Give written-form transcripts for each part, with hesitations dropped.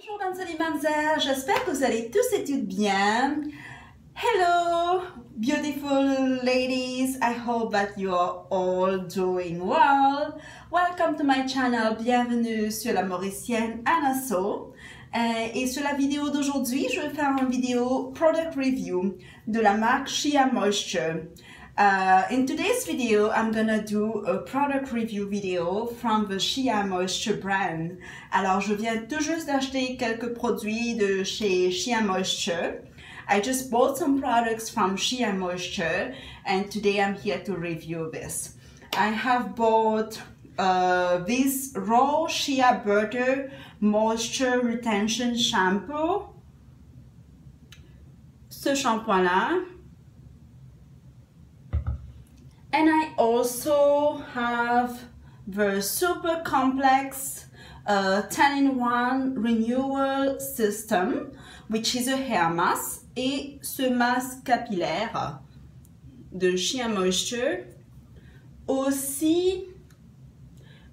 Bonjour Mademoiselle et Mademoiselle, j'espère que vous allez tous et toutes bien. Hello beautiful ladies, I hope that you are all doing well. Welcome to my channel, bienvenue sur la Mauricienne Anaso. Et sur la vidéo d'aujourd'hui, je vais faire une vidéo product review de la marque Shea Moisture. In today's video, I'm gonna do a product review video from the Shea Moisture brand. Alors, je viens tout juste d'acheter quelques produits de chez Shea Moisture. I just bought some products from Shea Moisture, and today I'm here to review this. I have bought this raw shea butter moisture retention shampoo. Ce shampoing-là. And I also have the super complex 10-in-1 renewal system, which is a hair mask, et ce masque capillaire de Shea Moisture. Aussi,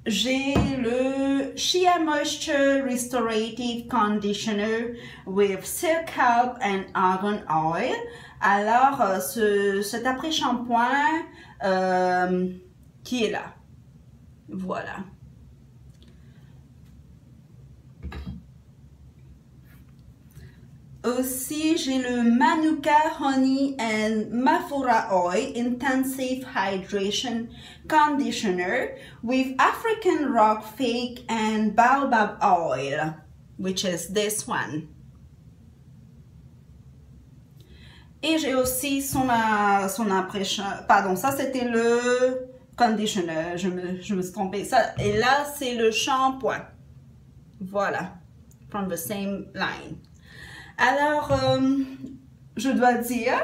j'ai le Shea Moisture Restorative Conditioner with Silk Help and Argan Oil. Alors, cet après-shampoing qui est là. Voilà. Aussi, j'ai le Manuka Honey and Mafura Oil Intensive Hydration Conditioner with African Rock Fake and Baobab Oil, which is this one. Et j'ai aussi son après-shampoing. Pardon, ça c'était le conditioner. Je me suis trompée. Ça, et là, c'est le shampoing. Voilà. From the same line. Alors, je dois dire,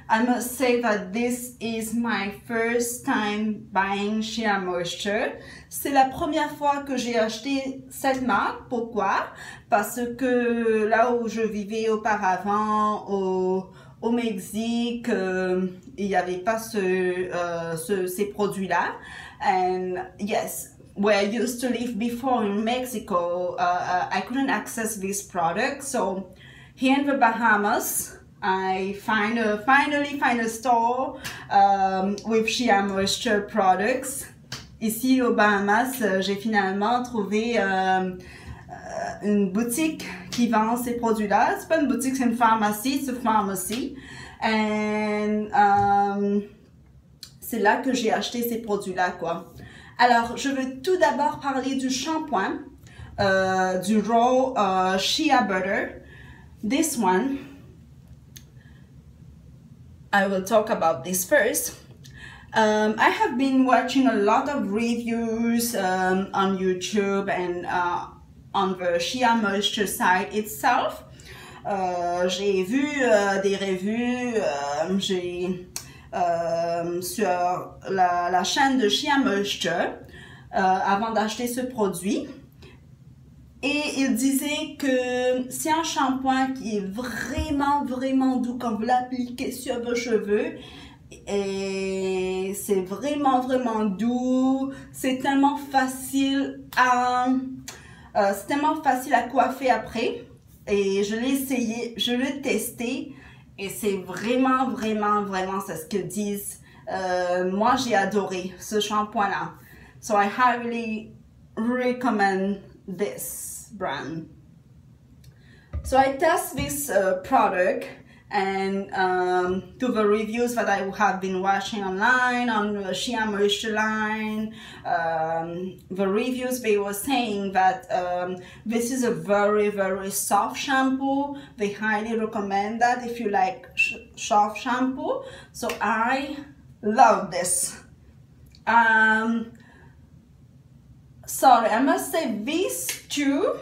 I must say that this is my first time buying Shea Moisture. C'est la première fois que j'ai acheté cette marque. Pourquoi? Parce que là où je vivais auparavant, au Mexique, il n'y avait pas ces produits-là. And yes, where I used to live before in Mexico, I couldn't access this product. So here in the Bahamas, I finally find a store with Shea Moisture products. Ici aux Bahamas, j'ai finalement trouvé une boutique qui vend ces produits-là. C'est pas une boutique, c'est une pharmacie, c'est une pharmacie. Et c'est là que j'ai acheté ces produits-là, quoi. Alors, je veux tout d'abord parler du shampoing, du raw shea butter. This one, I will talk about this first. I have been watching a lot of reviews on YouTube and on the Shea Moisture site itself. J'ai vu des revues sur la chaîne de Shea Moisture avant d'acheter ce produit. Et il disait que c'est un shampoing qui est vraiment doux quand vous l'appliquez sur vos cheveux. Et c'est vraiment doux. C'est tellement facile à coiffer après. Et je l'ai essayé, je l'ai testé. Et c'est vraiment, c'est ce qu'ils disent. Moi, j'ai adoré ce shampoing-là. So I highly recommend this brand. So I test this product, and to the reviews that I have been watching online on the Shea Moisture line, the reviews, they were saying that this is a very soft shampoo. They highly recommend that if you like soft shampoo. So I love this. Sorry, I must say these two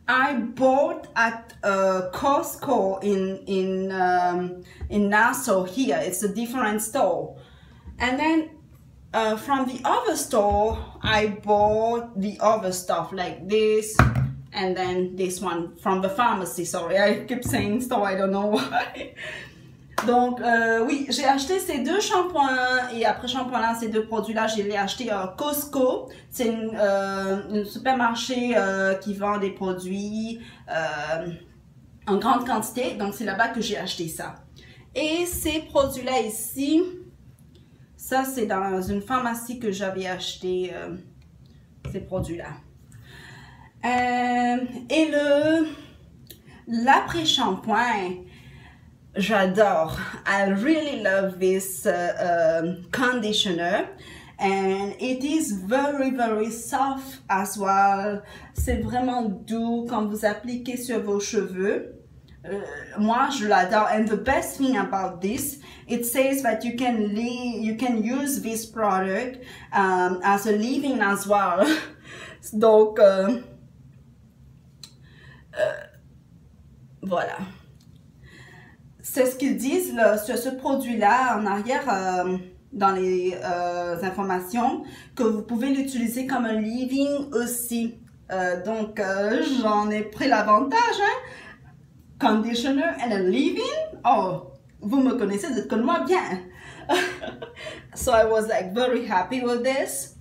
I bought at Costco in Nassau here. It's a different store. And then from the other store, I bought the other stuff like this, and then this one from the pharmacy. Sorry, I keep saying store, I don't know why. Donc, oui, j'ai acheté ces deux shampoings et après shampoing-là, ces deux produits-là, je les ai achetés à Costco. C'est une supermarché qui vend des produits en grande quantité. Donc, c'est là-bas que j'ai acheté ça. Et ces produits-là ici, ça, c'est dans une pharmacie que j'avais acheté ces produits-là. Et l'après-shampoing, j'adore. I really love this conditioner. And it is very, very soft as well. C'est vraiment doux quand vous appliquez sur vos cheveux. Moi, je l'adore. And the best thing about this, it says that you can use this product as a leave-in as well. Donc, voilà. C'est ce qu'ils disent là, sur ce produit-là en arrière dans les informations, que vous pouvez l'utiliser comme un leave-in aussi. Donc, j'en ai pris l'avantage, hein? Conditioner and a leave-in. Oh, vous me connaissez, vous connaissez-moi bien. So I was like very happy with this.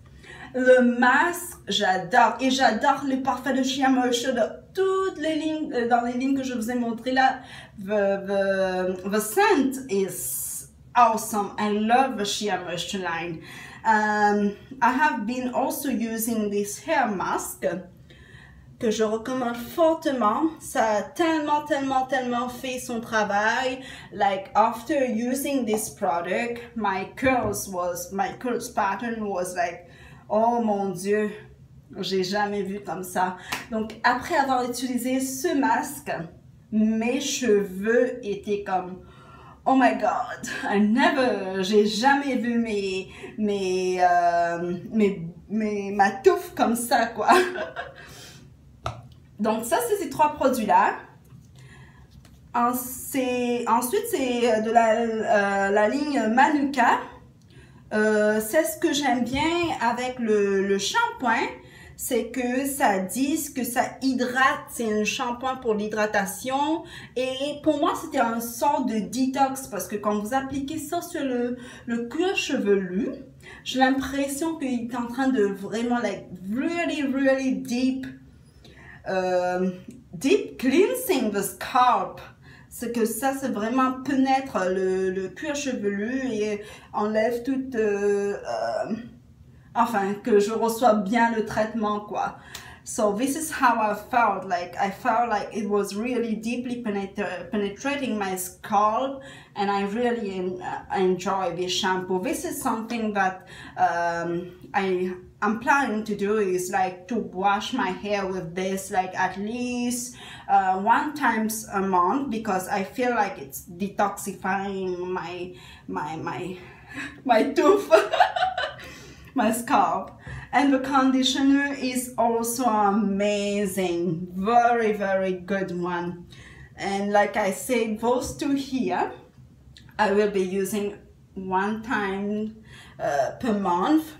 Le masque, j'adore. Et j'adore le parfum de Shea Moisture de toutes les lignes, dans les lignes que je vous ai montrées là. The scent is awesome. I love the Shea Moisture line. I have been also using this hair mask que je recommande fortement. Ça a tellement fait son travail. Like after using this product, my curls pattern was like, oh mon Dieu, j'ai jamais vu comme ça. Donc après avoir utilisé ce masque, mes cheveux étaient comme, oh my god, j'ai jamais vu ma touffe comme ça quoi. Donc ça c'est ces trois produits là. Ensuite c'est de la ligne Manuka. C'est ce que j'aime bien avec le shampoing, c'est que ça dit que ça hydrate, c'est un shampoing pour l'hydratation et pour moi c'était un sort de détox parce que quand vous appliquez ça sur le cuir chevelu, j'ai l'impression qu'il est en train de vraiment like really deep cleansing the scalp. C'est que ça, c'est vraiment pénètre le cuir chevelu et enlève toute... enfin, que je reçois bien le traitement, quoi. So this is how I felt. Like, I felt like it was really deeply penetrating my scalp and I really enjoy this shampoo. This is something that I'm planning to do is like to wash my hair with this like at least 1 time a month because I feel like it's detoxifying my tooth, my scalp. And the conditioner is also amazing, very good one. And like I said, those two here, I will be using 1 time per month.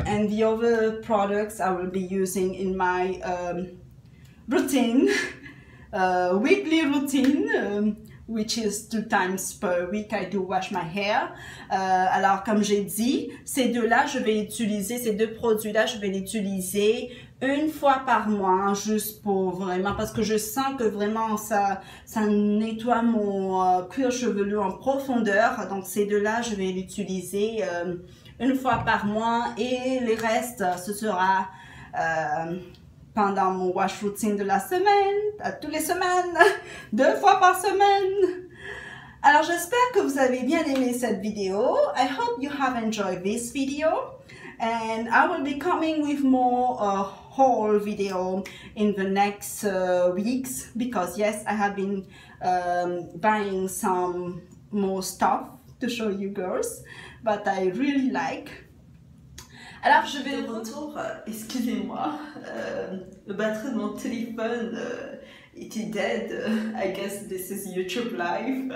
And the other products I will be using in my routine, weekly routine, which is 2 times per week I do wash my hair. Alors comme j'ai dit, ces deux-là, ces deux produits-là, je vais l'utiliser 1 fois par mois, juste pour vraiment, parce que je sens que vraiment ça nettoie mon cuir chevelu en profondeur. Donc ces deux-là, je vais l'utiliser 1 fois par mois et les restes, ce sera pendant mon wash routine de la semaine, toutes les semaines, 2 fois par semaine. Alors j'espère que vous avez bien aimé cette vidéo. I hope you have enjoyed this video. And I will be coming with more haul video in the next weeks. Because yes, I have been buying some more stuff to show you girls. But I really like. Alors je vais de retour, excusez-moi, le batterie de mon téléphone était dead, I guess this is YouTube live.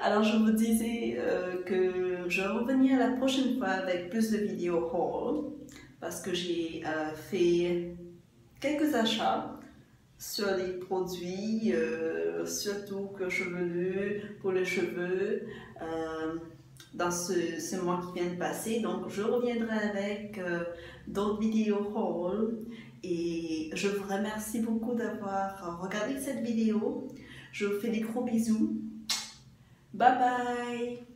Alors je vous disais que je reviens la prochaine fois avec plus de vidéos haul, parce que j'ai fait quelques achats sur les produits, surtout que chevelus, pour les cheveux, dans ce mois qui vient de passer. Donc je reviendrai avec d'autres vidéos haul et je vous remercie beaucoup d'avoir regardé cette vidéo. Je vous fais des gros bisous. Bye bye!